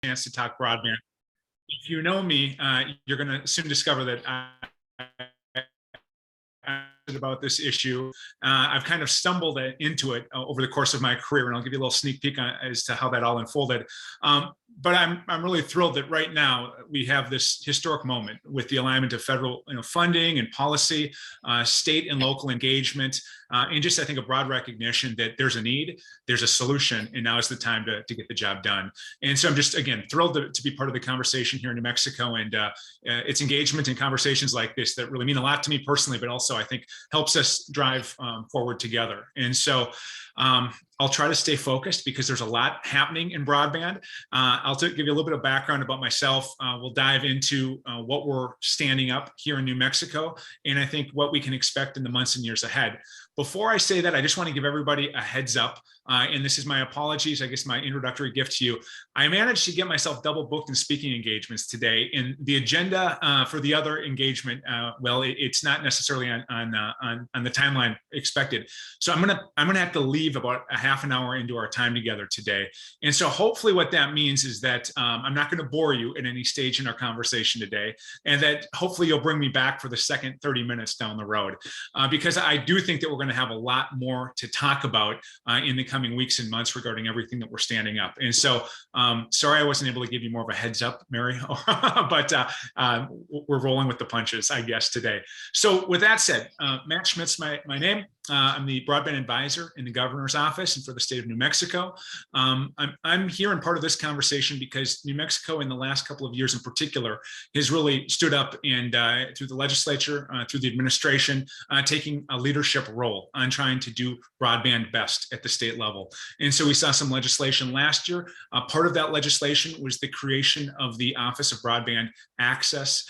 chance to talk broadband. If you know me, you're going to soon discover that I about this issue. I've kind of stumbled into it over the course of my career, and I'll give you a little sneak peek as to how that all unfolded. But I'm really thrilled that right now we have this historic moment with the alignment of federal funding and policy, state and local engagement, and just I think a broad recognition that there's a need, there's a solution, and now is the time to get the job done. And so I'm just, again, thrilled to be part of the conversation here in New Mexico, and it's engagement and conversations like this that really mean a lot to me personally, but also I think helps us drive forward together. And so I'll try to stay focused because there's a lot happening in broadband. I'll give you a little bit of background about myself. We'll dive into what we're standing up here in New Mexico, and I think what we can expect in the months and years ahead. Before I say that, I just want to give everybody a heads up, and this is my apologies, I guess my introductory gift to you. I managed to get myself double booked in speaking engagements today, and the agenda for the other engagement, well, it's not necessarily on the timeline expected. So I'm gonna have to leave about a half an hour into our time together today. And so hopefully what that means is that I'm not going to bore you at any stage in our conversation today, and that hopefully you'll bring me back for the second 30 minutes down the road, because I do think that we're going to have a lot more to talk about in the coming weeks and months regarding everything that we're standing up. And so sorry I wasn't able to give you more of a heads up, Mary, but we're rolling with the punches, I guess, today. So with that said, Matt Schmit's my name. I'm the broadband advisor in the governor's office and for the state of New Mexico. I'm here in part of this conversation because New Mexico in the last couple of years in particular has really stood up and through the legislature, through the administration, taking a leadership role on trying to do broadband best at the state level. And so we saw some legislation last year. Part of that legislation was the creation of the Office of Broadband Access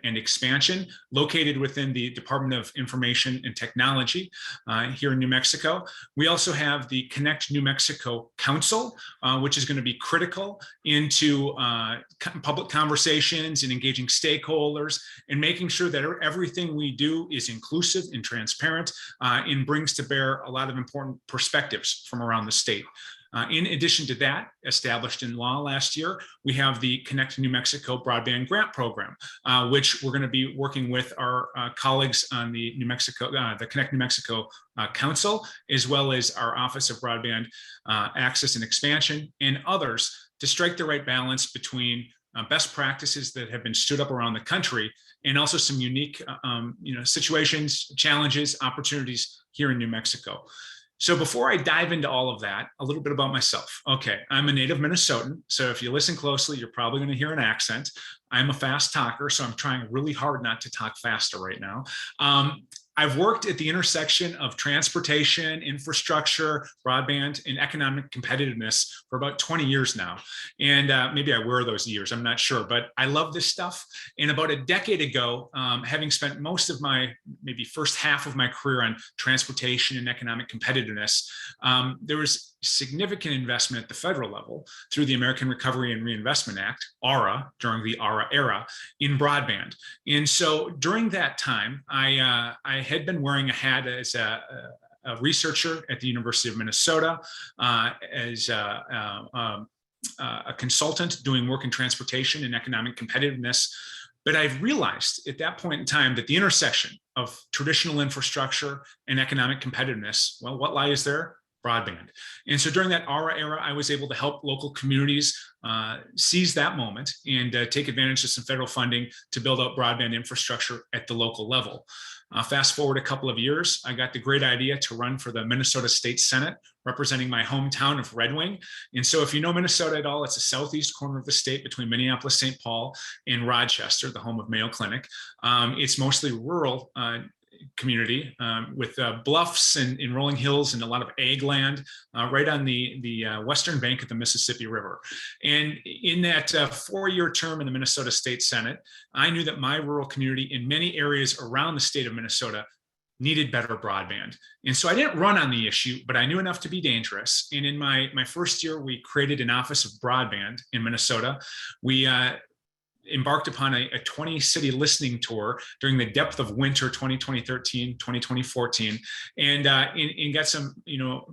and Expansion, located within the Department of Information and Technology here in New Mexico. We also have the Connect New Mexico Council, which is going to be critical into public conversations and engaging stakeholders and making sure that everything we do is inclusive and transparent and brings to bear a lot of important perspectives from around the state. In addition to that, established in law last year, we have the Connect New Mexico Broadband Grant Program, which we're going to be working with our colleagues on the the Connect New Mexico Council, as well as our Office of Broadband Access and Expansion and others to strike the right balance between best practices that have been stood up around the country and also some unique situations, challenges, opportunities here in New Mexico. So before I dive into all of that, a little bit about myself. Okay, I'm a native Minnesotan, so if you listen closely, you're probably going to hear an accent. I'm a fast talker, so I'm trying really hard not to talk faster right now. I've worked at the intersection of transportation, infrastructure, broadband, and economic competitiveness for about 20 years now. And maybe I were those years, I'm not sure, but I love this stuff. And about a decade ago, having spent most of my, maybe first half of my career on transportation and economic competitiveness, there was significant investment at the federal level through the American Recovery and Reinvestment Act, ARRA, during the ARRA era, in broadband. And so during that time, I had been wearing a hat as a researcher at the University of Minnesota, as a consultant doing work in transportation and economic competitiveness. But I've realized at that point in time that the intersection of traditional infrastructure and economic competitiveness, well, what lies there? Broadband. And so during that ARRA era, I was able to help local communities seize that moment and take advantage of some federal funding to build out broadband infrastructure at the local level. Fast forward a couple of years, I got the great idea to run for the Minnesota State Senate, representing my hometown of Red Wing. And so if you know Minnesota at all, it's the southeast corner of the state between Minneapolis, St. Paul, and Rochester, the home of Mayo Clinic. It's mostly rural community with bluffs and rolling hills and a lot of ag land right on the western bank of the Mississippi River. And in that 4-year term in the Minnesota State Senate, I knew that my rural community in many areas around the state of Minnesota needed better broadband. And so I didn't run on the issue, but I knew enough to be dangerous. And in my first year, we created an Office of Broadband in Minnesota. We embarked upon a 20-city listening tour during the depth of winter 2013, 2014, and got some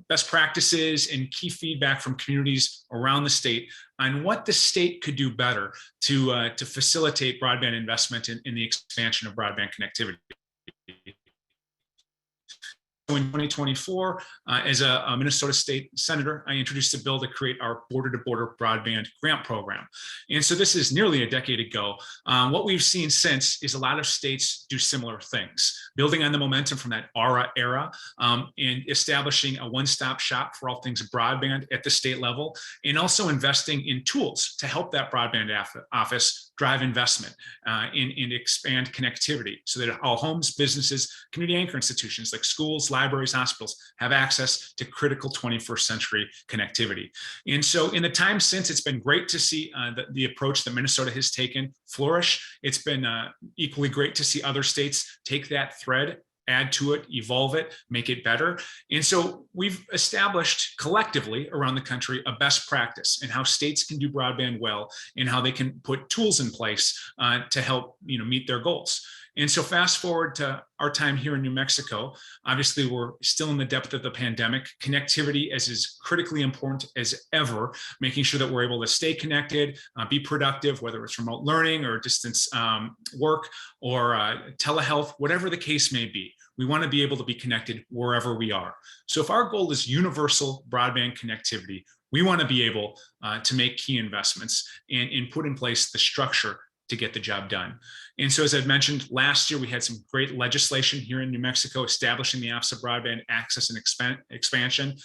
best practices and key feedback from communities around the state on what the state could do better to facilitate broadband investment in the expansion of broadband connectivity. In 2024, as a Minnesota State Senator, I introduced a bill to create our border-to-border broadband grant program. And so this is nearly a decade ago. What we've seen since is a lot of states do similar things, building on the momentum from that ARA era and establishing a one-stop shop for all things broadband at the state level, and also investing in tools to help that broadband office drive investment and expand connectivity so that all homes, businesses, community anchor institutions like schools, libraries, hospitals have access to critical 21st century connectivity. And so in the time since, it's been great to see the approach that Minnesota has taken flourish. It's been equally great to see other states take that thread, add to it, evolve it, make it better. And so we've established collectively around the country a best practice in how states can do broadband well and how they can put tools in place to help meet their goals. And so fast forward to our time here in New Mexico, obviously we're still in the depth of the pandemic. Connectivity is critically important as ever, making sure that we're able to stay connected, be productive, whether it's remote learning or distance work or telehealth, whatever the case may be. We want to be able to be connected wherever we are. So if our goal is universal broadband connectivity, we want to be able to make key investments and put in place the structure to get the job done. And so, as I've mentioned, last year we had some great legislation here in New Mexico establishing the Office of Broadband Access and Expansion.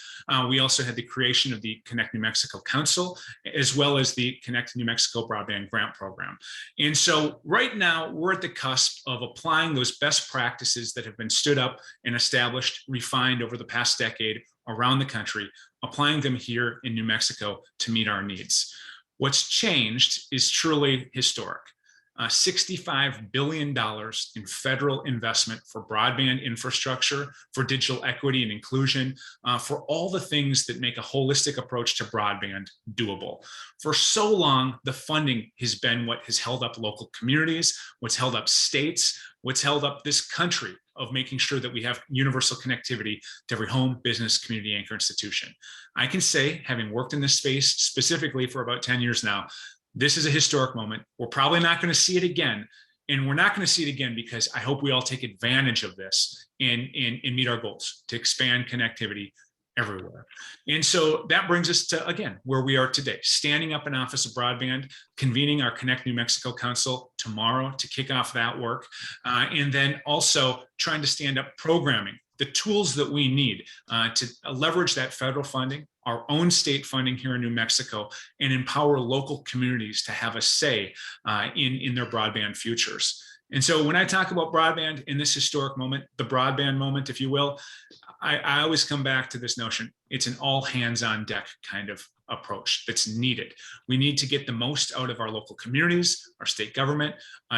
We also had the creation of the Connect New Mexico Council, as well as the Connect New Mexico Broadband Grant Program. And so right now we're at the cusp of applying those best practices that have been stood up and established, refined over the past decade around the country, applying them here in New Mexico to meet our needs. What's changed is truly historic. $65 billion in federal investment for broadband infrastructure, for digital equity and inclusion, for all the things that make a holistic approach to broadband doable. For so long, the funding has been what has held up local communities, what's held up states, what's held up this country of making sure that we have universal connectivity to every home, business, community anchor institution. I can say, having worked in this space specifically for about 10 years now, this is a historic moment. We're probably not going to see it again. And we're not going to see it again because I hope we all take advantage of this and meet our goals to expand connectivity everywhere. And so that brings us to, again, where we are today, standing up an Office of Broadband, convening our Connect New Mexico Council tomorrow to kick off that work, and then also trying to stand up programming, the tools that we need to leverage that federal funding, our own state funding here in New Mexico, and empower local communities to have a say in their broadband futures. And so when I talk about broadband in this historic moment, the broadband moment, if you will, I always come back to this notion. It's an all hands on deck kind of approach that's needed. We need to get the most out of our local communities, our state government,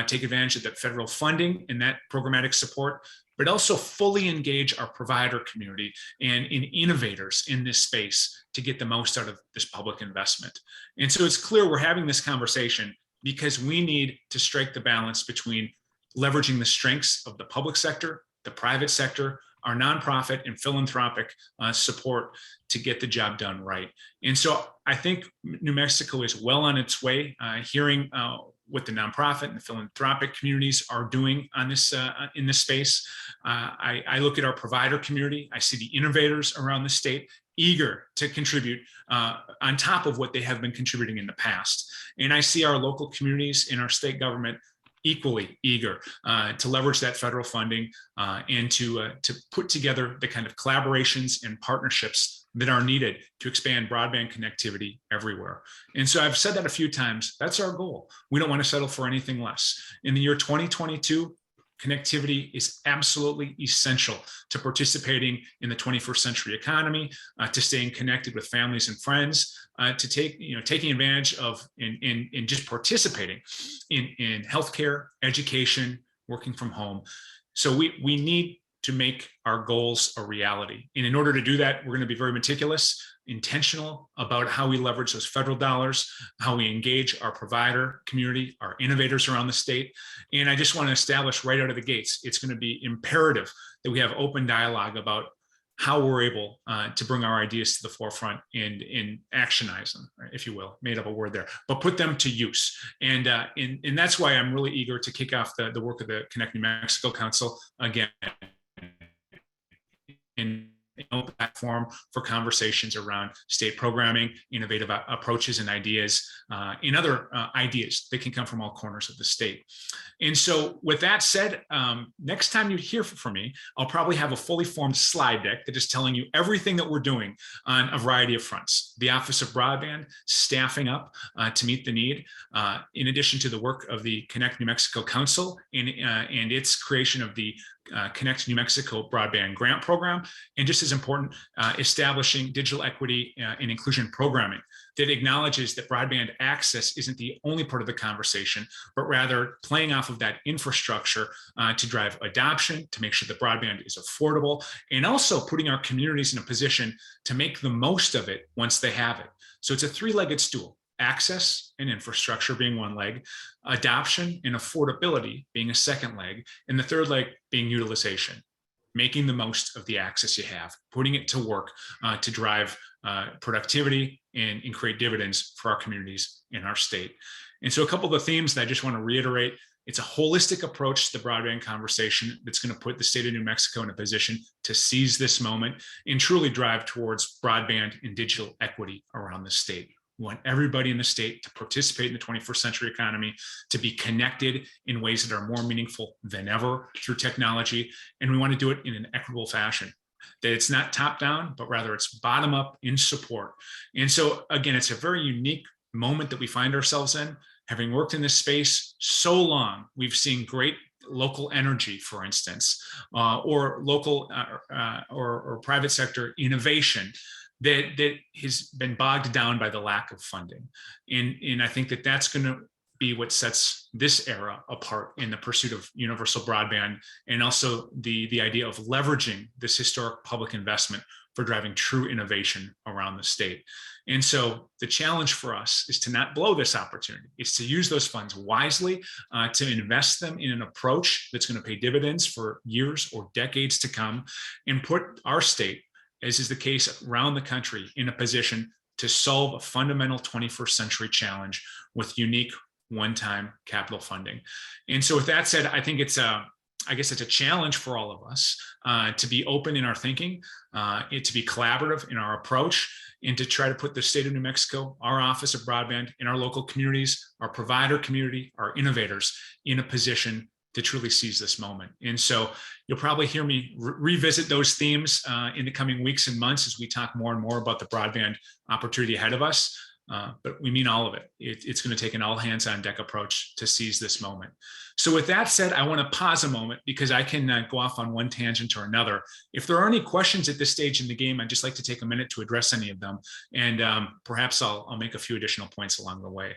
take advantage of that federal funding and that programmatic support, but also fully engage our provider community and in innovators in this space to get the most out of this public investment. And so it's clear we're having this conversation because we need to strike the balance between leveraging the strengths of the public sector, the private sector, our nonprofit and philanthropic support to get the job done right. And so I think New Mexico is well on its way, hearing what the nonprofit and the philanthropic communities are doing on this in this space. I look at our provider community. I see the innovators around the state eager to contribute on top of what they have been contributing in the past. And I see our local communities in our state government equally eager to leverage that federal funding and to put together the kind of collaborations and partnerships that are needed to expand broadband connectivity everywhere. And so I've said that a few times, that's our goal. We don't want to settle for anything less. In the year 2022, connectivity is absolutely essential to participating in the 21st century economy, to staying connected with families and friends, to taking advantage of in just participating in healthcare, education, working from home. So we need to make our goals a reality. And in order to do that, we're going to be very meticulous intentional about how we leverage those federal dollars, how we engage our provider community, our innovators around the state. And I just want to establish right out of the gates, it's going to be imperative that we have open dialogue about how we're able to bring our ideas to the forefront and actionize them, if you will, made up a word there, but put them to use. And that's why I'm really eager to kick off the work of the Connect New Mexico Council again, in an open platform for conversations around state programming, innovative approaches and ideas, and other ideas that can come from all corners of the state. And so with that said, next time you hear from me, I'll probably have a fully formed slide deck that is telling you everything that we're doing on a variety of fronts. The Office of Broadband staffing up to meet the need, in addition to the work of the Connect New Mexico Council and its creation of the Connect New Mexico Broadband Grant Program, and just as important, establishing digital equity and inclusion programming that acknowledges that broadband access isn't the only part of the conversation, but rather playing off of that infrastructure to drive adoption, to make sure that broadband is affordable, and also putting our communities in a position to make the most of it once they have it. So it's a three-legged stool. Access and infrastructure being one leg, adoption and affordability being a second leg, and the third leg being utilization, making the most of the access you have, putting it to work to drive productivity and create dividends for our communities in our state. And so a couple of the themes that I just want to reiterate: it's a holistic approach to the broadband conversation that's going to put the state of New Mexico in a position to seize this moment and truly drive towards broadband and digital equity around the state. We want everybody in the state to participate in the 21st century economy, to be connected in ways that are more meaningful than ever through technology. And we want to do it in an equitable fashion, that it's not top down, but rather it's bottom up in support. And so again, it's a very unique moment that we find ourselves in. Having worked in this space so long, we've seen great local energy, for instance, or local or private sector innovation that has been bogged down by the lack of funding. And I think that that's going to be what sets this era apart in the pursuit of universal broadband, and also the idea of leveraging this historic public investment for driving true innovation around the state. And so the challenge for us is to not blow this opportunity. It's to use those funds wisely, to invest them in an approach that's going to pay dividends for years or decades to come, and put our state, as is the case around the country, in a position to solve a fundamental 21st century challenge with unique one-time capital funding. And so with that said, I think it's a challenge for all of us to be open in our thinking, to be collaborative in our approach, and to try to put the state of New Mexico, our Office of Broadband, in our local communities, our provider community, our innovators, in a position to truly seize this moment. And so you'll probably hear me revisit those themes in the coming weeks and months as we talk more and more about the broadband opportunity ahead of us. But we mean all of it. It's going to take an all hands on deck approach to seize this moment. So with that said, I want to pause a moment because I can go off on one tangent or another. If there are any questions at this stage in the game, I'd just like to take a minute to address any of them. And perhaps I'll make a few additional points along the way.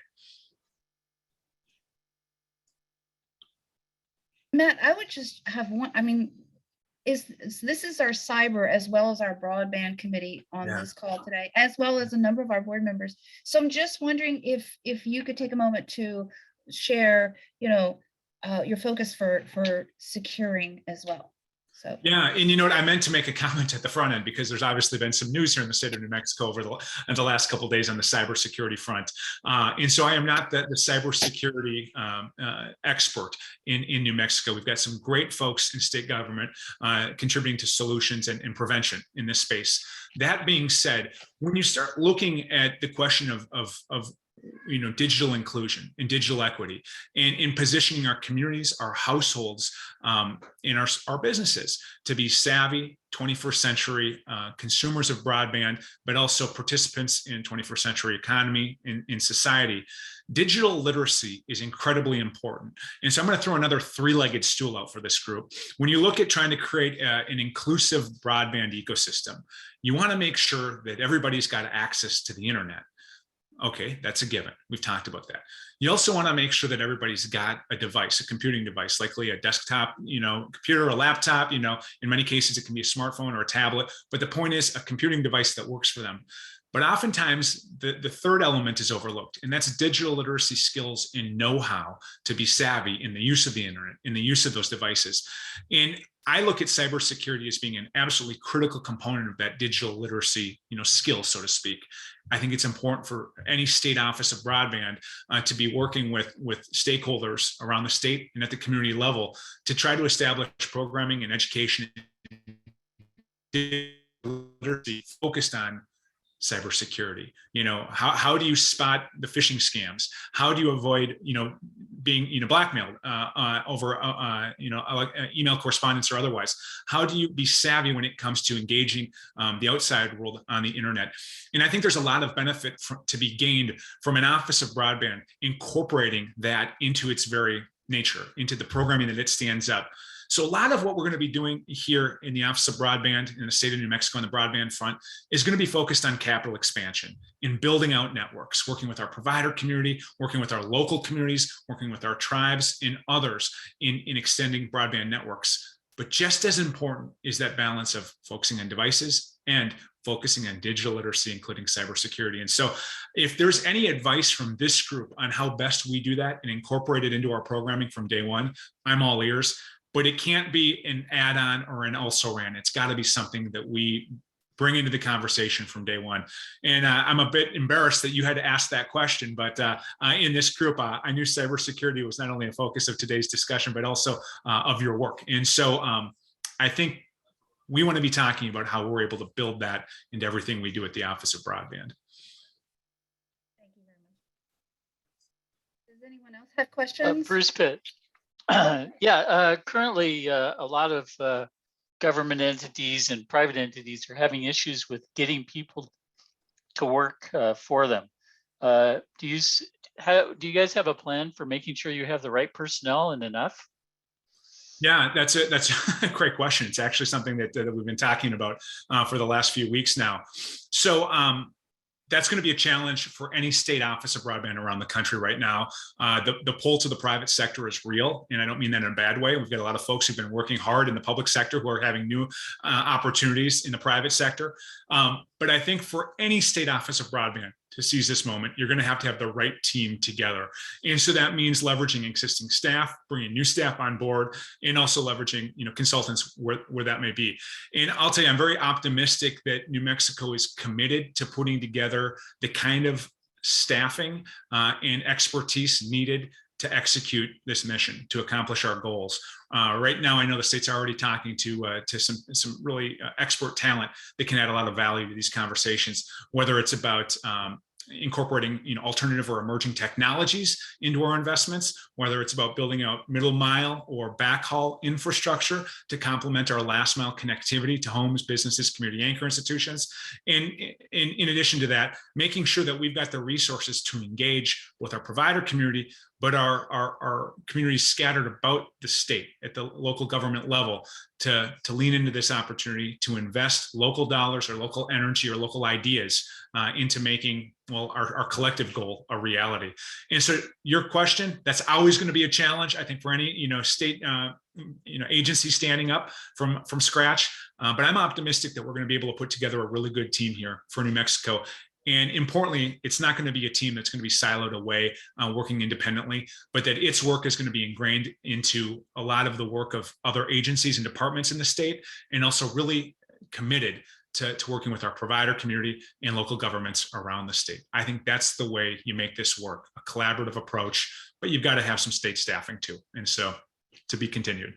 Matt, I would just have one. I mean, this is our cyber as well as our broadband committee on this call today, as well as a number of our board members. So I'm just wondering if you could take a moment to share, your focus for securing as well. So yeah, and you know what, I meant to make a comment at the front end because there's obviously been some news here in the state of New Mexico over the last couple of days on the cybersecurity front, and so I am not the cybersecurity expert in New Mexico. We've got some great folks in state government contributing to solutions and prevention in this space. That being said, when you start looking at the question of digital inclusion and digital equity, and in positioning our communities, our households, and our businesses to be savvy 21st century consumers of broadband, but also participants in 21st century economy in society, digital literacy is incredibly important. And so I'm going to throw another three-legged stool out for this group. When you look at trying to create an inclusive broadband ecosystem, you want to make sure that everybody's got access to the internet. Okay, that's a given. We've talked about that. You also want to make sure that everybody's got a device, a computing device, likely a desktop, computer, a laptop, in many cases, it can be a smartphone or a tablet. But the point is a computing device that works for them. But oftentimes the third element is overlooked, and that's digital literacy skills and know-how to be savvy in the use of the internet, in the use of those devices. And I look at cybersecurity as being an absolutely critical component of that digital literacy, skill, so to speak. I think it's important for any state office of broadband to be working with stakeholders around the state and at the community level to try to establish programming and education literacy focused on cybersecurity. How do you spot the phishing scams? How do you avoid, being, blackmailed over, email correspondence or otherwise? How do you be savvy when it comes to engaging the outside world on the internet? And I think there's a lot of benefit to be gained from an office of broadband incorporating that into its very nature, into the programming that it stands up. So a lot of what we're going to be doing here in the Office of Broadband in the state of New Mexico on the broadband front is going to be focused on capital expansion, in building out networks, working with our provider community, working with our local communities, working with our tribes and others in extending broadband networks. But just as important is that balance of focusing on devices and focusing on digital literacy, including cybersecurity. And so if there's any advice from this group on how best we do that and incorporate it into our programming from day one, I'm all ears. But it can't be an add-on or an also-ran. It's got to be something that we bring into the conversation from day one. And I'm a bit embarrassed that you had to ask that question, but in this group, I knew cybersecurity was not only a focus of today's discussion, but also of your work. And so I think we want to be talking about how we're able to build that into everything we do at the Office of Broadband. Thank you very much. Does anyone else have questions? Bruce Pitt. Currently a lot of government entities and private entities are having issues with getting people to work for them. Do you guys have a plan for making sure you have the right personnel and enough? Yeah, that's a great question. It's actually something that we've been talking about for the last few weeks now. So that's going to be a challenge for any state office of broadband around the country right now. The pull to the private sector is real, and I don't mean that in a bad way. We've got a lot of folks who've been working hard in the public sector who are having new opportunities in the private sector. But I think for any state office of broadband to seize this moment, you're going to have the right team together. And so that means leveraging existing staff, bringing new staff on board, and also leveraging consultants where that may be. And I'll tell you, I'm very optimistic that New Mexico is committed to putting together the kind of staffing and expertise needed to execute this mission, to accomplish our goals. Right now, I know the state's already talking to some really expert talent that can add a lot of value to these conversations, whether it's about incorporating alternative or emerging technologies into our investments, whether it's about building out middle mile or backhaul infrastructure to complement our last mile connectivity to homes, businesses, community anchor institutions. And in addition to that, making sure that we've got the resources to engage with our provider community, but our communities scattered about the state at the local government level to lean into this opportunity to invest local dollars or local energy or local ideas into making, our collective goal a reality. And so your question, that's always going to be a challenge, I think, for any, state, agency standing up from scratch. But I'm optimistic that we're going to be able to put together a really good team here for New Mexico. And importantly, it's not going to be a team that's going to be siloed away, working independently, but that its work is going to be ingrained into a lot of the work of other agencies and departments in the state, and also really committed to working with our provider community and local governments around the state. I think that's the way you make this work, a collaborative approach, but you've got to have some state staffing too. And so to be continued.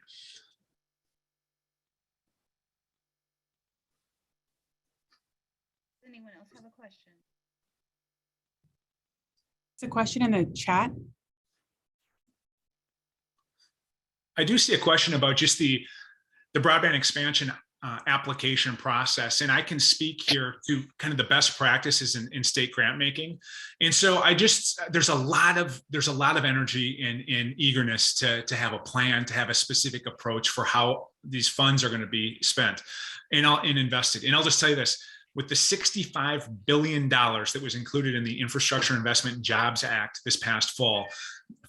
Anyone else have a question? It's a question in the chat. I do see a question about just the broadband expansion application process. And I can speak here to kind of the best practices in state grant making. And so there's a lot of energy and eagerness to have a plan, to have a specific approach for how these funds are going to be spent and invested. And I'll just tell you this, with the $65 billion that was included in the Infrastructure Investment and Jobs Act this past fall,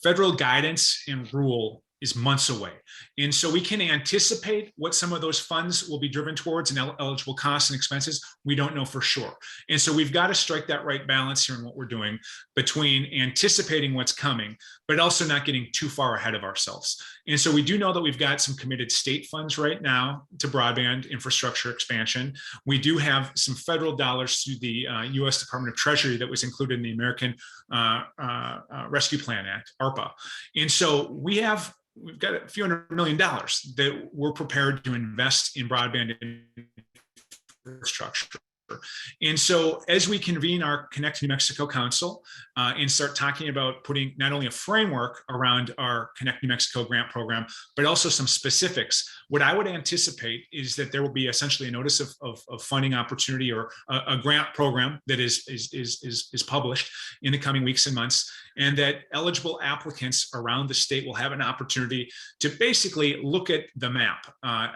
federal guidance and rule is months away. And so we can anticipate what some of those funds will be driven towards and eligible costs and expenses. We don't know for sure. And so we've got to strike that right balance here in what we're doing between anticipating what's coming, but also not getting too far ahead of ourselves. And so we do know that we've got some committed state funds right now to broadband infrastructure expansion. We do have some federal dollars through the U.S. Department of Treasury that was included in the American Rescue Plan Act, ARPA. And so we've got a few $100 million that we're prepared to invest in broadband infrastructure. And so as we convene our Connect New Mexico Council and start talking about putting not only a framework around our Connect New Mexico grant program, but also some specifics, what I would anticipate is that there will be essentially a notice of funding opportunity or a grant program that is published in the coming weeks and months, and that eligible applicants around the state will have an opportunity to basically look at the map,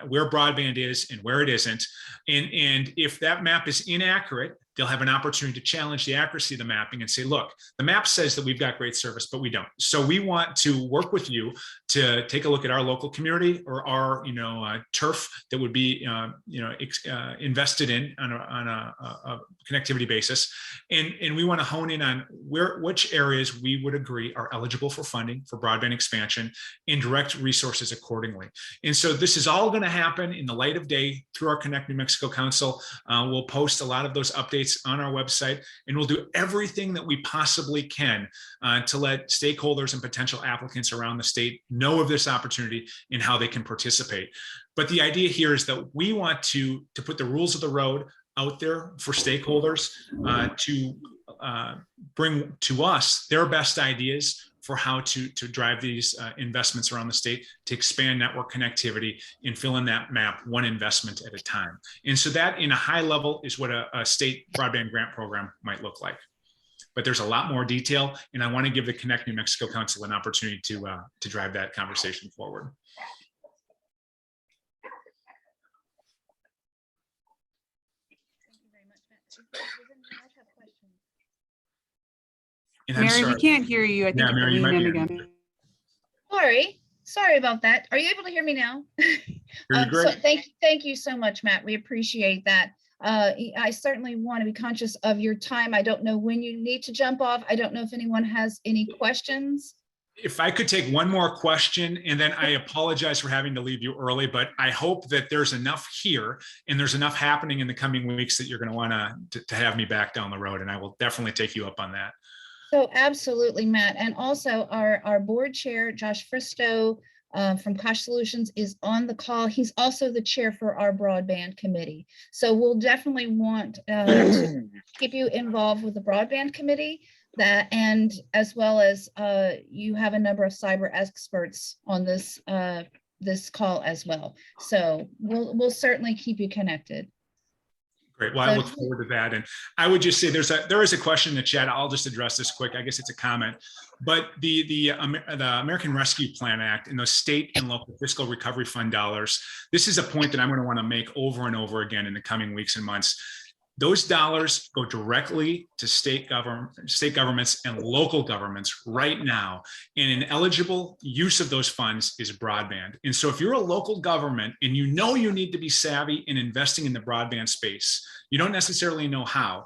where broadband is and where it isn't. And if that map is inaccurate, they'll have an opportunity to challenge the accuracy of the mapping and say, look, the map says that we've got great service, but we don't. So we want to work with you to take a look at our local community or our, turf that would be, invested in on a connectivity basis. And we want to hone in on which areas we would agree are eligible for funding for broadband expansion and direct resources accordingly. And so this is all going to happen in the light of day through our Connect New Mexico Council. We'll post a lot of those updates on our website, and we'll do everything that we possibly can to let stakeholders and potential applicants around the state know of this opportunity and how they can participate. But the idea here is that we want to put the rules of the road out there for stakeholders to bring to us their best ideas for how to drive these investments around the state to expand network connectivity and fill in that map one investment at a time. And so that in a high level is what a state broadband grant program might look like. But there's a lot more detail, and I want to give the Connect New Mexico Council an opportunity to drive that conversation forward. Thank you very much, Matt. Does anyone else have questions? And I'm Mary, sorry. we can't hear you. I think Yeah, you Mary, you leaned might in be on again. Sorry about that. Are you able to hear me now? Very great. So thank you so much, Matt. We appreciate that. I certainly want to be conscious of your time. I don't know when you need to jump off. I don't know if anyone has any questions. If I could take one more question, and then I apologize for having to leave you early, but I hope that there's enough here and there's enough happening in the coming weeks that you're going to want to have me back down the road, and I will definitely take you up on that. So absolutely, Matt. And also our board chair, Josh Fristow from Kosh Solutions, is on the call. He's also the chair for our broadband committee. So we'll definitely want to keep you involved with the broadband committee, and as well as you have a number of cyber experts on this call as well. So we'll certainly keep you connected. Great. Well, I look forward to that. And I would just say there is a question in the chat. I'll just address this quick. I guess it's a comment. But the American Rescue Plan Act and those state and local fiscal recovery fund dollars, this is a point that I'm going to want to make over and over again in the coming weeks and months. Those dollars go directly to state governments and local governments right now. And an eligible use of those funds is broadband. And so if you're a local government and you know you need to be savvy in investing in the broadband space, you don't necessarily know how,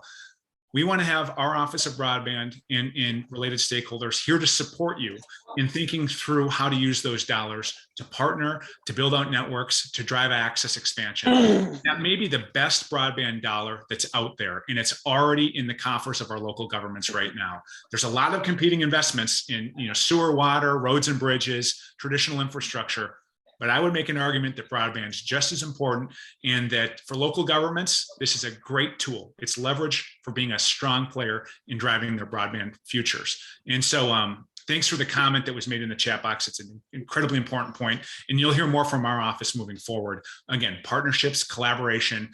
we want to have our Office of Broadband and related stakeholders here to support you in thinking through how to use those dollars to partner, to build out networks, to drive access expansion. That may be the best broadband dollar that's out there, and it's already in the coffers of our local governments right now. There's a lot of competing investments in sewer, water, roads and bridges, traditional infrastructure. But I would make an argument that broadband is just as important, and that for local governments, this is a great tool. It's leverage for being a strong player in driving their broadband futures. And so thanks for the comment that was made in the chat box. It's an incredibly important point, and you'll hear more from our office moving forward. Again, partnerships, collaboration,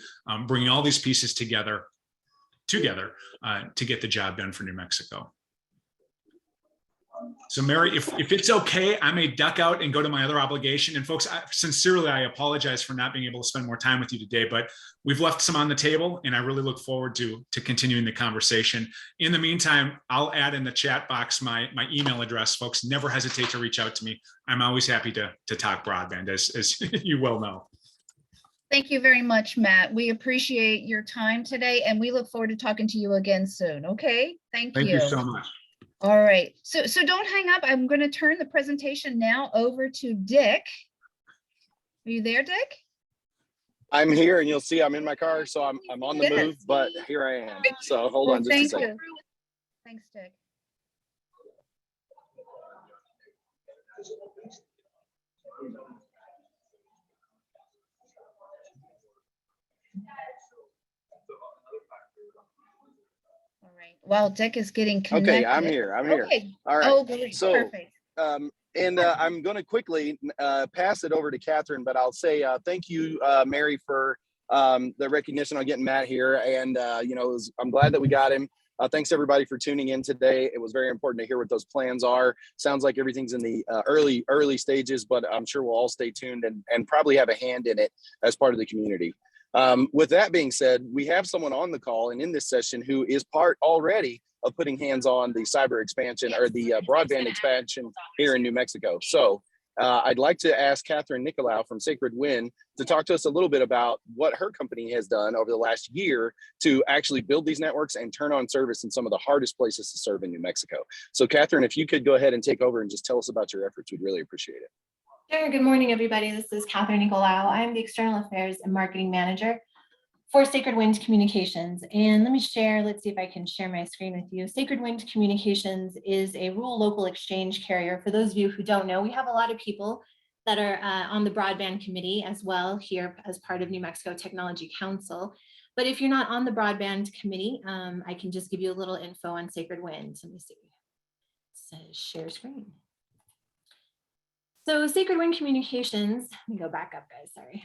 bringing all these pieces together to get the job done for New Mexico. So Mary, if it's okay, I may duck out and go to my other obligation. And folks, sincerely, I apologize for not being able to spend more time with you today, but we've left some on the table and I really look forward to continuing the conversation. In the meantime, I'll add in the chat box my email address. Folks, never hesitate to reach out to me. I'm always happy to talk broadband, as you well know. Thank you very much, Matt. We appreciate your time today and we look forward to talking to you again soon. Okay, thank you. Thank you so much. All right, so don't hang up. I'm going to turn the presentation now over to Dick. Are you there, Dick? I'm here, and you'll see I'm in my car, so I'm on the move, but here I am. So hold on just a second. Thanks, Dick. All right. While Dick is getting connected. Okay, I'm here. Okay. All right. Oh, great. So, perfect. I'm going to quickly pass it over to Catherine, but I'll say thank you, Mary, for the recognition on getting Matt here. And, I'm glad that we got him. Thanks, everybody, for tuning in today. It was very important to hear what those plans are. Sounds like everything's in the early stages, but I'm sure we'll all stay tuned and probably have a hand in it as part of the community. With that being said, we have someone on the call and in this session who is part already of putting hands on the cyber expansion or the broadband expansion here in New Mexico. So I'd like to ask Catherine Nicolau from Sacred Wind to talk to us a little bit about what her company has done over the last year to actually build these networks and turn on service in some of the hardest places to serve in New Mexico. So Catherine, if you could go ahead and take over and just tell us about your efforts, we'd really appreciate it. Sure. Good morning, everybody. This is Catherine Nicolau. I'm the External Affairs and Marketing Manager for Sacred Wind Communications. And let me share, let's see if I can share my screen with you. Sacred Wind Communications is a rural local exchange carrier. For those of you who don't know, we have a lot of people that are on the Broadband Committee as well here as part of New Mexico Technology Council. But if you're not on the Broadband Committee, I can just give you a little info on Sacred Wind. Let me see. It says share screen. So Sacred Wind Communications, let me go back up, guys, sorry.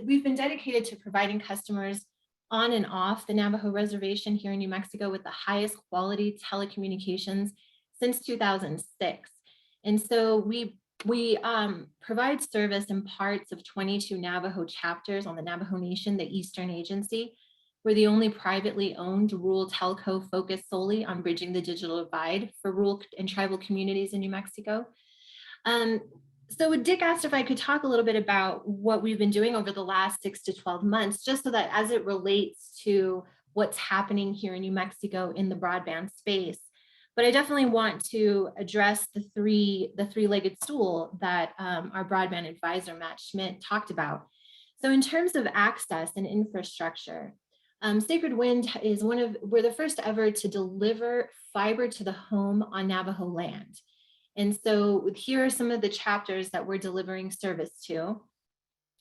We've been dedicated to providing customers on and off the Navajo Reservation here in New Mexico with the highest quality telecommunications since 2006. And so we provide service in parts of 22 Navajo chapters on the Navajo Nation, the Eastern Agency. We're the only privately owned rural telco focused solely on bridging the digital divide for rural and tribal communities in New Mexico. So Dick asked if I could talk a little bit about what we've been doing over the last 6 to 12 months, just so that as it relates to what's happening here in New Mexico in the broadband space. But I definitely want to address the three-legged stool that our broadband advisor, Matt Schmit, talked about. So in terms of access and infrastructure, Sacred Wind is we're the first ever to deliver fiber to the home on Navajo land. And so here are some of the chapters that we're delivering service to.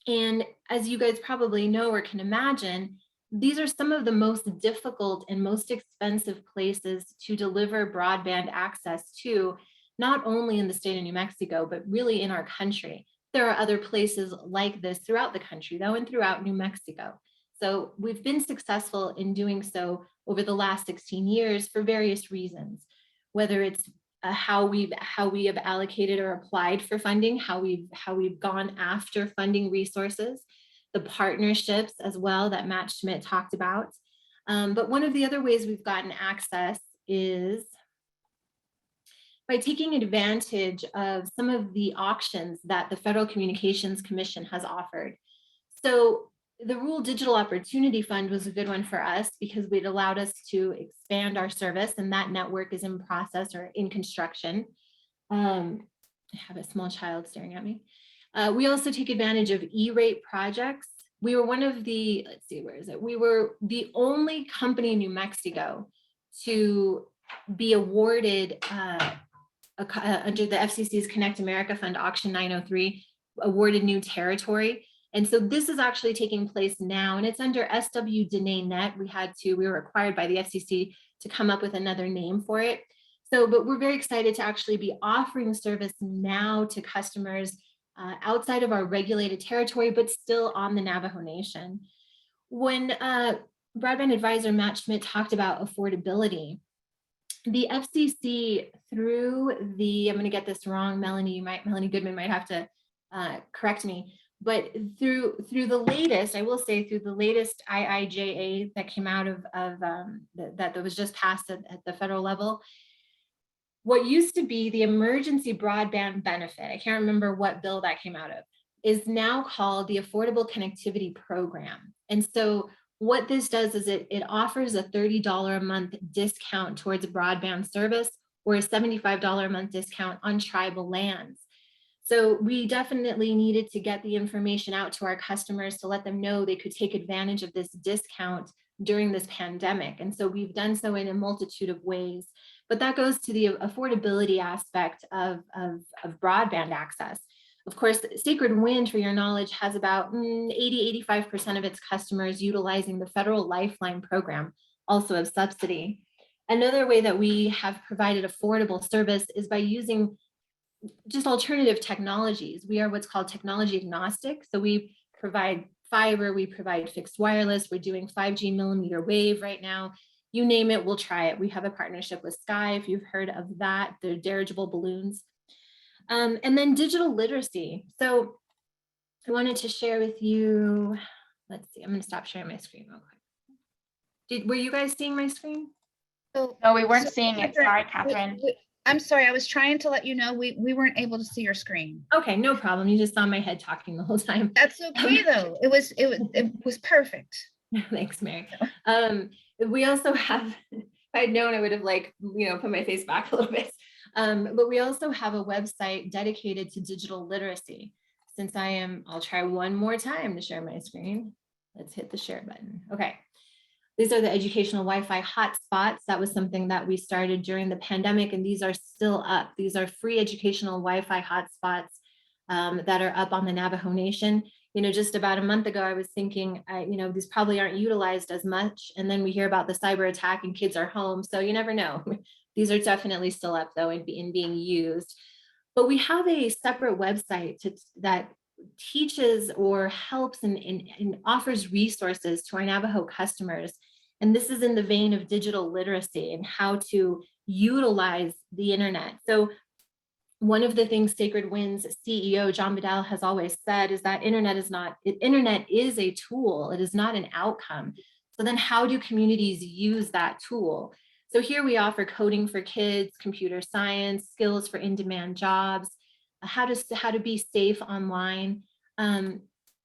And as you guys probably know or can imagine, these are some of the most difficult and most expensive places to deliver broadband access to, not only in the state of New Mexico, but really in our country. There are other places like this throughout the country, though, and throughout New Mexico. So we've been successful in doing so over the last 16 years for various reasons, whether it's how we have allocated or applied for funding, how we've gone after funding resources, the partnerships as well that Matt Schmit talked about. But one of the other ways we've gotten access is by taking advantage of some of the auctions that the Federal Communications Commission has offered. So the Rural Digital Opportunity Fund was a good one for us because it allowed us to expand our service, and that network is in process or in construction. I have a small child staring at me. We also take advantage of E-rate projects. We were one of the, let's see, where is it? We were the only company in New Mexico to be awarded under the FCC's Connect America Fund Auction 903, awarded new territory. And so this is actually taking place now, and it's under SW Dene Net. We were required by the FCC to come up with another name for it. So, but we're very excited to actually be offering service now to customers outside of our regulated territory, but still on the Navajo Nation. When Broadband Advisor Matt Schmit talked about affordability, the FCC through the, I'm going to get this wrong, Melanie Goodman might have to correct me, but through the latest, I will say through the latest IIJA that came out of that was just passed at the federal level, what used to be the emergency broadband benefit, I can't remember what bill that came out of, is now called the Affordable Connectivity Program. And so what this does is it offers a $30 a month discount towards a broadband service or a $75 a month discount on tribal lands. So we definitely needed to get the information out to our customers to let them know they could take advantage of this discount during this pandemic. And so we've done so in a multitude of ways, but that goes to the affordability aspect of broadband access. Of course, Sacred Wind, for your knowledge, has about 80–85% of its customers utilizing the federal Lifeline program, also of subsidy. Another way that we have provided affordable service is by using just alternative technologies. We are what's called technology agnostic. So we provide fiber, we provide fixed wireless, we're doing 5G millimeter wave right now. You name it, we'll try it. We have a partnership with Sky, if you've heard of that, they're dirigible balloons. And then digital literacy. So I wanted to share with you, let's see, I'm going to stop sharing my screen real quick. Were you guys seeing my screen? So, No, we weren't seeing it. Sorry, Catherine. I'm sorry, I was trying to let you know we weren't able to see your screen. Okay, no problem. You just saw my head talking the whole time. That's okay though. It was perfect. Thanks, Mary. We also have, if I'd known, I would have put my face back a little bit. But we also have a website dedicated to digital literacy. Since I'll try one more time to share my screen. Let's hit the share button. Okay. These are the educational Wi-Fi hotspots. That was something that we started during the pandemic, and these are still up. These are free educational Wi-Fi hotspots that are up on the Navajo Nation. Just about a month ago, I was thinking, these probably aren't utilized as much. And then we hear about the cyber attack and kids are home. So you never know. These are definitely still up though and being used. But we have a separate website that teaches or helps and offers resources to our Navajo customers. And this is in the vein of digital literacy and how to utilize the internet. So one of the things Sacred Wind's CEO, John Vidal, has always said is that internet is a tool. It is not an outcome. So then how do communities use that tool? So here we offer coding for kids, computer science, skills for in-demand jobs, how to be safe online.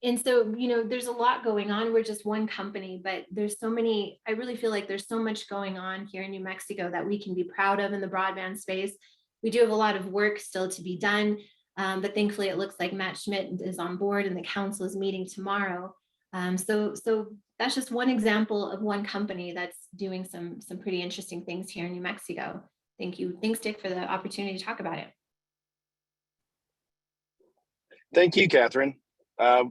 And so, there's a lot going on. We're just one company, but I really feel like there's so much going on here in New Mexico that we can be proud of in the broadband space. We do have a lot of work still to be done, but thankfully it looks like Matt Schmit is on board and the council is meeting tomorrow. So that's just one example of one company that's doing some pretty interesting things here in New Mexico. Thank you. Thanks, Dick, for the opportunity to talk about it. Thank you, Catherine.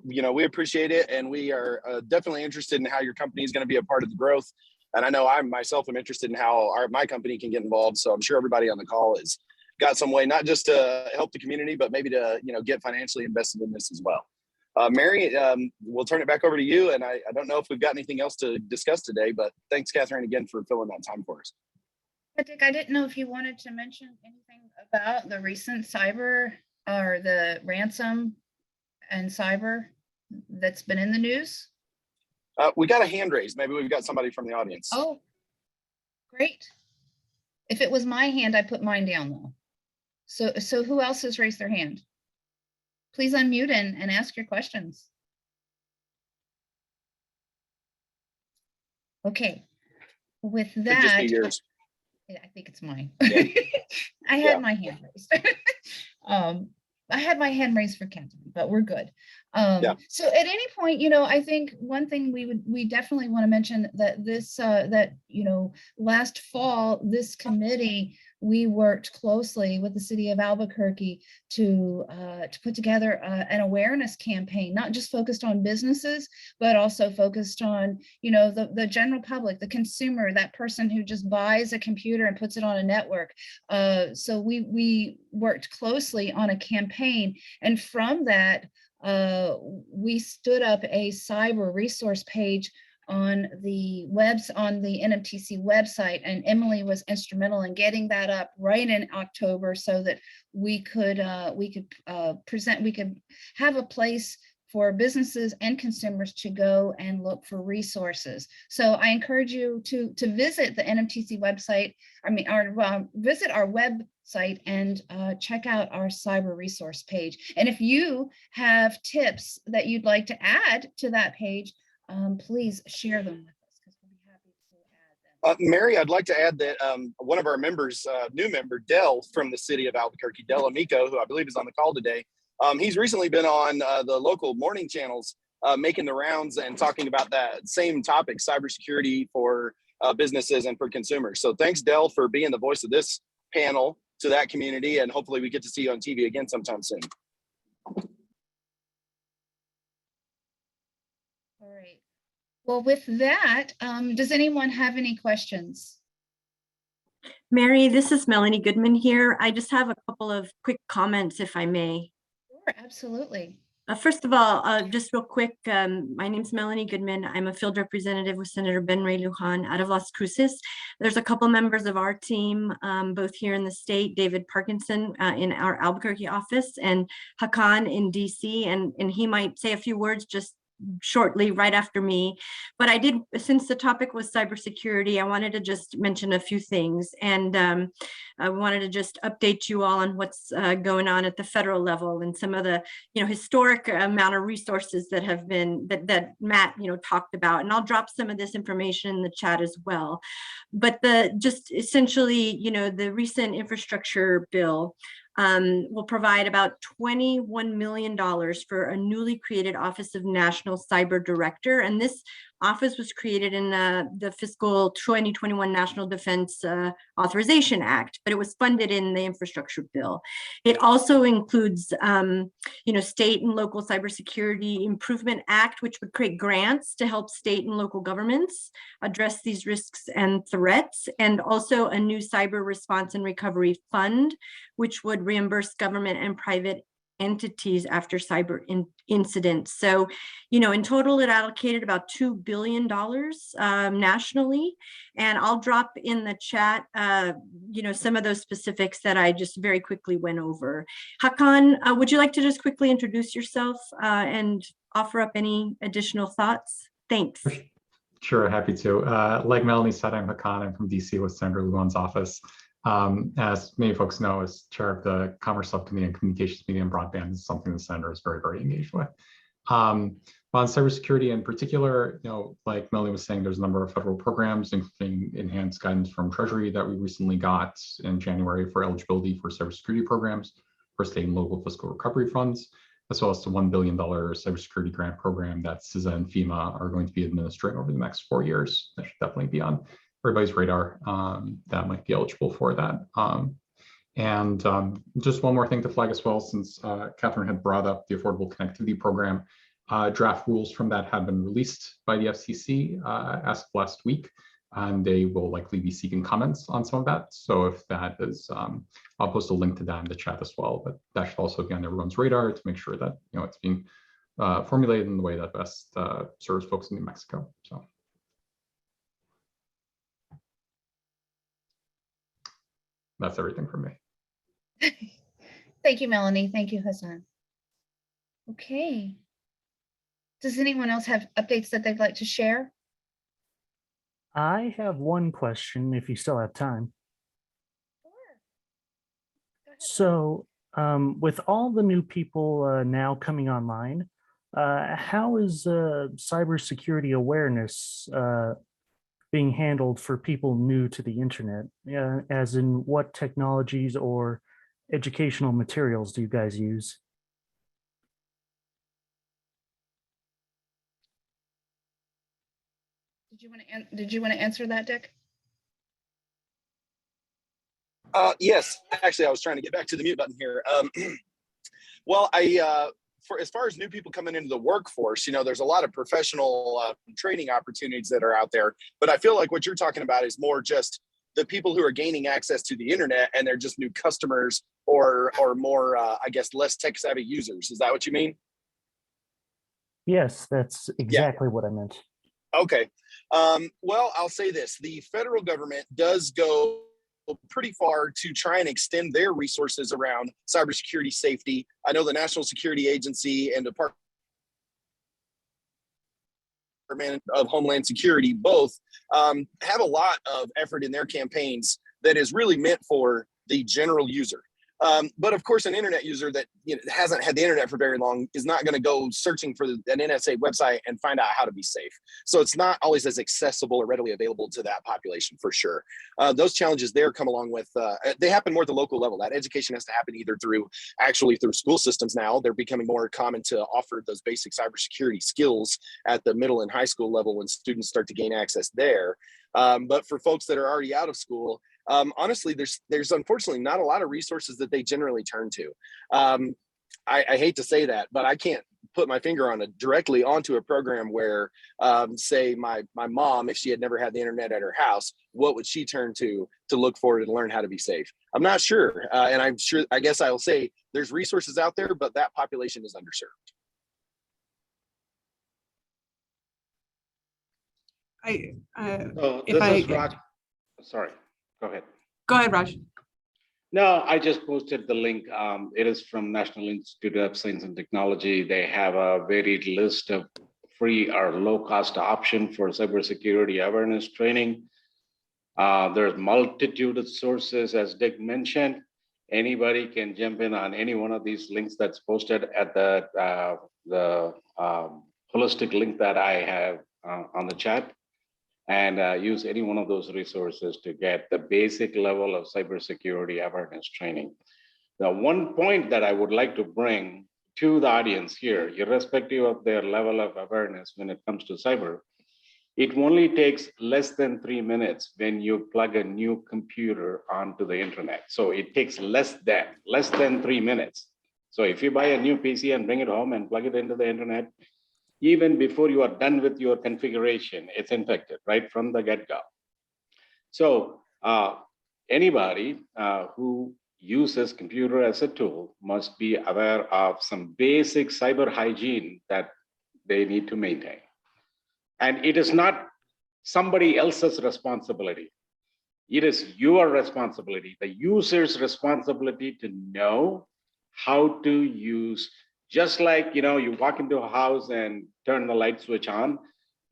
We appreciate it, and we are definitely interested in how your company is going to be a part of the growth. And I know I myself am interested in how my company can get involved. So I'm sure everybody on the call has got some way, not just to help the community, but maybe to get financially invested in this as well. Mary, we'll turn it back over to you. And I don't know if we've got anything else to discuss today, but thanks, Catherine, again for filling that time for us. Dick, I didn't know if you wanted to mention anything about the recent cyber or the ransom and cyber that's been in the news. We got a hand raised. Maybe we've got somebody from the audience. Oh, great. If it was my hand, I put mine down though. So who else has raised their hand? Please unmute and ask your questions. Okay, with that, Just be yours. I think it's mine. Yeah. I had my hand raised. I had my hand raised for Catherine, but we're good. So at any point, I think one thing we definitely want to mention that this last fall, this committee, we worked closely with the city of Albuquerque to put together an awareness campaign, not just focused on businesses, but also focused on, the general public, the consumer, that person who just buys a computer and puts it on a network. So we worked closely on a campaign, and from that, we stood up a cyber resource page on the NMTC website, and Emily was instrumental in getting that up right in October so that we could have a place for businesses and consumers to go and look for resources. So I encourage you to visit the NMTC website. Visit our website and check out our cyber resource page. And if you have tips that you'd like to add to that page, please share them with us because we'll be happy to add them. Mary, I'd like to add that one of our members, new member, Dell from the city of Albuquerque, Del Amico, who I believe is on the call today, he's recently been on the local morning channels making the rounds and talking about that same topic, cybersecurity for businesses and for consumers. So thanks, Dell, for being the voice of this panel to that community, and hopefully we get to see you on TV again sometime soon. All right. Well, with that, does anyone have any questions? Mary, this is Melanie Goodman here. I just have a couple of quick comments, if I may. Sure, absolutely. First of all, just real quick, my name's Melanie Goodman. I'm a field representative with Senator Ben Ray Lujan out of Las Cruces. There's a couple members of our team, both here in the state, David Parkinson in our Albuquerque office and Hakan in DC, and he might say a few words just shortly right after me. But I did, since the topic was cybersecurity, I wanted to just mention a few things. And I wanted to just update you all on what's going on at the federal level and some of the, historic amount of resources that have been, that Matt, talked about. And I'll drop some of this information in the chat as well. But just essentially, the recent infrastructure bill will provide about $21 million for a newly created Office of National Cyber Director. And this office was created in the fiscal 2021 National Defense Authorization Act, but it was funded in the infrastructure bill. It also includes, state and local cybersecurity improvement act, which would create grants to help state and local governments address these risks and threats, and also a new cyber response and recovery fund, which would reimburse government and private entities after cyber incidents. So, in total, it allocated about $2 billion nationally. And I'll drop in the chat, some of those specifics that I just very quickly went over. Hakan, would you like to just quickly introduce yourself and offer up any additional thoughts? Thanks. Sure, happy to. Like Melanie said, I'm Hakan. I'm from DC with Senator Lujan's office. As many folks know, as chair of the Commerce Subcommittee on Communications, Media, and Broadband, is something the Senator is very, very engaged with. On cybersecurity in particular, like Melanie was saying, there's a number of federal programs, including enhanced guidance from Treasury that we recently got in January for eligibility for cybersecurity programs for state and local fiscal recovery funds, as well as the $1 billion cybersecurity grant program that CISA and FEMA are going to be administering over the next 4 years. That should definitely be on everybody's radar that might be eligible for that. Just one more thing to flag as well, since Catherine had brought up the Affordable Connectivity Program, draft rules from that have been released by the FCC as of last week, and they will likely be seeking comments on some of that. So if that is, I'll post a link to that in the chat as well, but that should also be on everyone's radar to make sure that it's being formulated in the way that best serves folks in New Mexico. So. That's everything from me. Thank you, Melanie. Thank you, Hassan. Okay. Does anyone else have updates that they'd like to share? I have one question, if you still have time. Sure. So with all the new people now coming online, how is cybersecurity awareness being handled for people new to the internet? As in, what technologies or educational materials do you guys use? Did you want to answer that, Dick? Yes, actually, I was trying to get back to the mute button here. Well, for as far as new people coming into the workforce, there's a lot of professional training opportunities that are out there. But I feel like what you're talking about is more just the people who are gaining access to the internet and they're just new customers or more, I guess, less tech savvy users. Is that what you mean? Yes, that's exactly what I meant. Okay. Well, I'll say this. The federal government does go pretty far to try and extend their resources around cybersecurity safety. I know the National Security Agency and Department of Homeland Security both have a lot of effort in their campaigns that is really meant for the general user. But of course, an internet user that hasn't had the internet for very long is not going to go searching for an NSA website and find out how to be safe. So it's not always as accessible or readily available to that population for sure. Those challenges there come along with, they happen more at the local level. That education has to happen either through school systems now. They're becoming more common to offer those basic cybersecurity skills at the middle and high school level when students start to gain access there. But for folks that are already out of school, honestly, there's unfortunately not a lot of resources that they generally turn to. I hate to say that, but I can't put my finger on it directly onto a program where, say, my mom, if she had never had the internet at her house, what would she turn to look for to learn how to be safe? I'm not sure, and I'm sure. I guess I'll say there's resources out there, but that population is underserved. This is Raj. Sorry, go ahead. Go ahead, Raj. No, I just posted the link. It is from National Institute of Science and Technology. They have a varied list of free or low-cost option for cybersecurity awareness training. There's multitude of sources, as Dick mentioned. Anybody can jump in on any one of these links that's posted at the holistic link that I have on the chat, and use any one of those resources to get the basic level of cybersecurity awareness training. Now, one point that I would like to bring to the audience here, irrespective of their level of awareness when it comes to cyber, it only takes less than 3 minutes when you plug a new computer onto the internet. So it takes less than 3 minutes. So if you buy a new PC and bring it home and plug it into the internet, even before you are done with your configuration, it's infected right from the get-go. So anybody who uses computer as a tool must be aware of some basic cyber hygiene that they need to maintain. And it is not somebody else's responsibility. It is your responsibility, the user's responsibility to know how to use. Just like, you walk into a house and turn the light switch on,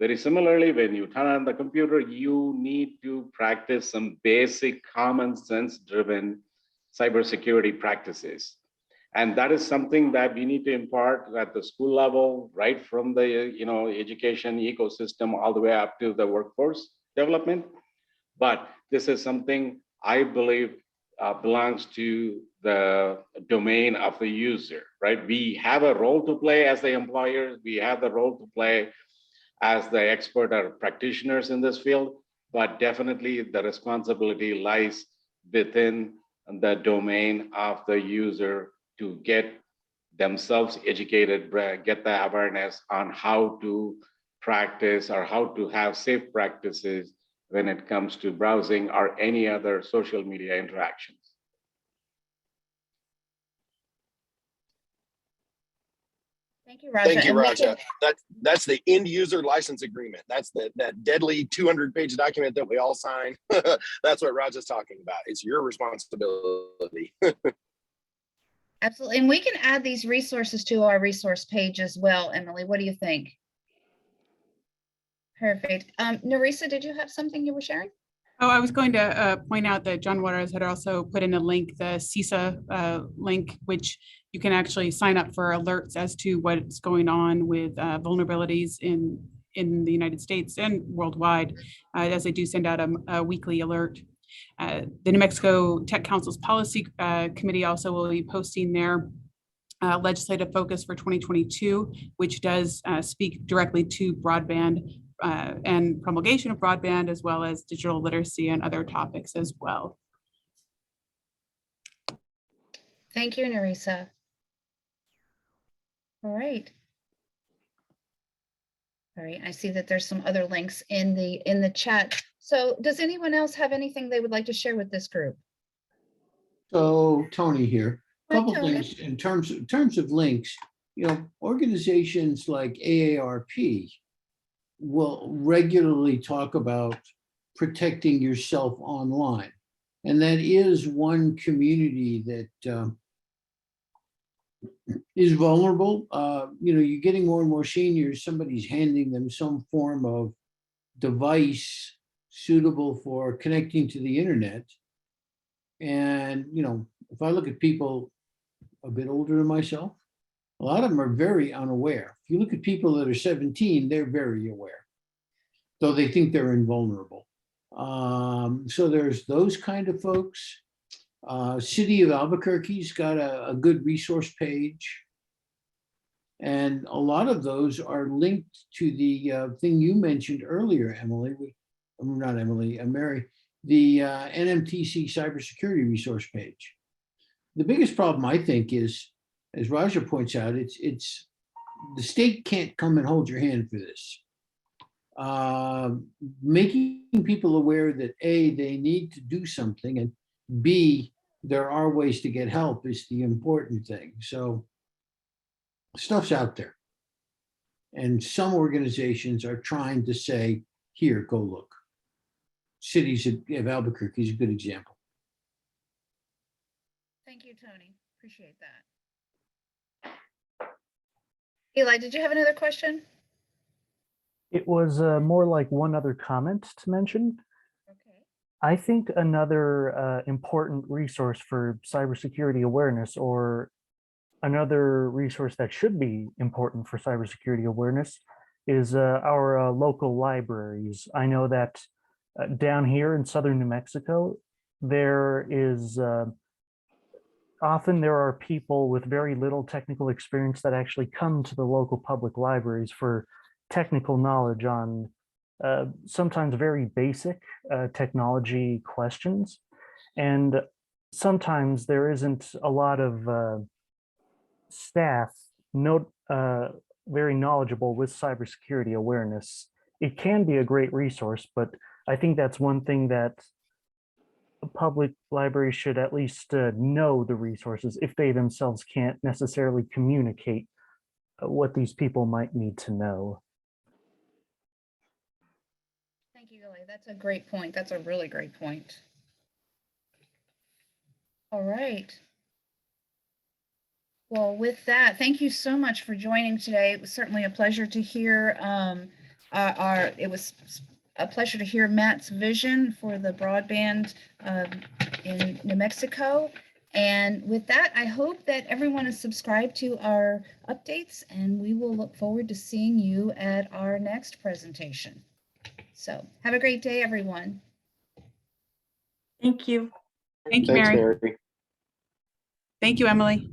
very similarly, when you turn on the computer, you need to practice some basic common sense driven cybersecurity practices. And that is something that we need to impart at the school level, right from the education ecosystem all the way up to the workforce development. But this is something I believe belongs to the domain of the user, right? We have a role to play as the employers. We have the role to play as the expert or practitioners in this field, but definitely the responsibility lies within the domain of the user to get themselves educated, get the awareness on how to practice or how to have safe practices when it comes to browsing or any other social media interactions. Thank you, Raja. Thank you, Raja. That's the end user license agreement. That's that deadly 200-page document that we all sign. That's what Raja's talking about. It's your responsibility. Absolutely. And we can add these resources to our resource page as well, Emily. What do you think? Perfect. Narisa, did you have something you were sharing? Oh, I was going to point out that John Waters had also put in a link, the CISA link, which you can actually sign up for alerts as to what's going on with vulnerabilities in the United States and worldwide, as they do send out a weekly alert. The New Mexico Tech Council's Policy Committee also will be posting their legislative focus for 2022, which does speak directly to broadband and promulgation of broadband, as well as digital literacy and other topics as well. Thank you, Narisa. All right. All right, I see that there's some other links in the chat. So does anyone else have anything they would like to share with this group? So Tony here. Hi, Couple Tony. things in terms of links. Organizations like AARP will regularly talk about protecting yourself online. And that is one community that is vulnerable. You're getting more and more seniors, somebody's handing them some form of device suitable for connecting to the internet. And, if I look at people a bit older than myself, a lot of them are very unaware. If you look at people that are 17, they're very aware, though they think they're invulnerable. So there's those kind of folks. City of Albuquerque's got a good resource page. And a lot of those are linked to the thing you mentioned earlier, Emily, not Emily, Mary, the NMTC cybersecurity resource page. The biggest problem, I think, is, as Roger points out, it's the state can't come and hold your hand for this. Making people aware that A, they need to do something, and B, there are ways to get help is the important thing. So stuff's out there. And some organizations are trying to say, here, go look. Cities of Albuquerque is a good example. Thank you, Tony. Appreciate that. Eli, did you have another question? It was more like one other comment to mention. Okay. I think another important resource for cybersecurity awareness, or another resource that should be important for cybersecurity awareness, is our local libraries. I know that down here in southern New Mexico, there is often there are people with very little technical experience that actually come to the local public libraries for technical knowledge on sometimes very basic technology questions. And sometimes there isn't a lot of staff very knowledgeable with cybersecurity awareness. It can be a great resource, but I think that's one thing that public libraries should at least know the resources if they themselves can't necessarily communicate what these people might need to know. Thank you, Eli. That's a great point. That's a really great point. All right. Well, with that, thank you so much for joining today. It was certainly a pleasure to hear it was a pleasure to hear Matt's vision for the broadband in New Mexico. And with that, I hope that everyone is subscribed to our updates, and we will look forward to seeing you at our next presentation. So have a great day, everyone. Thank you. Thank you, Thanks, Mary. Mary. Thank you, Emily.